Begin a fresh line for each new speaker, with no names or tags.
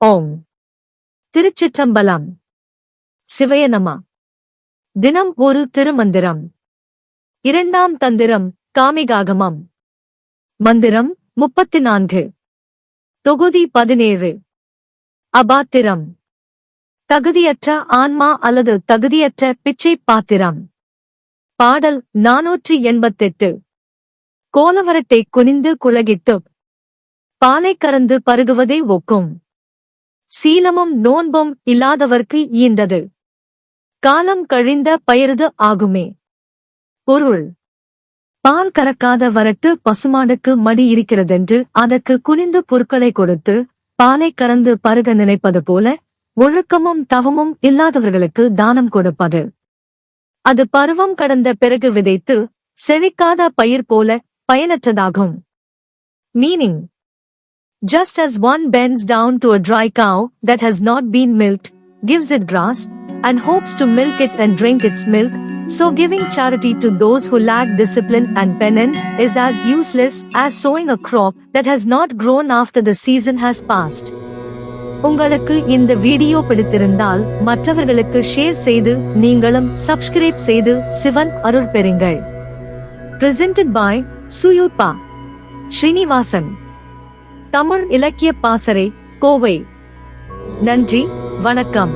ஓம் திருச்சிற்றம்பலம். சிவய நம. தினம் ஒரு திருமந்திரம். இரண்டாம் தந்திரம் காமிகாகமம். மந்திரம் 34. தொகுதி 17. அபாத்திரம். தகுதியற்ற ஆன்மா அல்லது தகுதியற்ற பிச்சை பாத்திரம். பாடல் 488. கோலவரட்டை குனிந்து குலகிட்டு பாலை கறந்து பருகுவதை ஒக்கும். சீலமும் நோன்பும் இல்லாதவர்க்கு ஈந்தது காலம் கழிந்த பயிரது ஆகுமே. பொருள்: பால் கறக்காத வரட்டு பசுமாடுக்கு மடி இருக்கிறதென்று அதற்கு குனிந்து பொருட்களை கொடுத்து பாலை கறந்து பருக நினைப்பது போல ஒழுக்கமும் தவமும் இல்லாதவர்களுக்கு தானம் கொடுப்பது. அது பருவம் கடந்த பிறகு விதைத்து செழிக்காத பயிர் போல பயனற்றதாகும். Meaning: just as one bends down to a dry cow that has not been milked, gives it grass, and hopes to milk it and drink its milk, so giving charity to those who lack discipline and penance is as useless as sowing a crop that has not grown after the season has passed. உங்களுக்கு இந்த video பிடித்திருந்தால் மற்றவர்களுக்கு share செய்து நீங்களும் subscribe செய்து சிவன் அருள் பெறுங்கள். Presented by சுயூப்பா Srinivasan. Tamil இலக்கிய பாசறை, கோவை. நன்றி, வணக்கம்.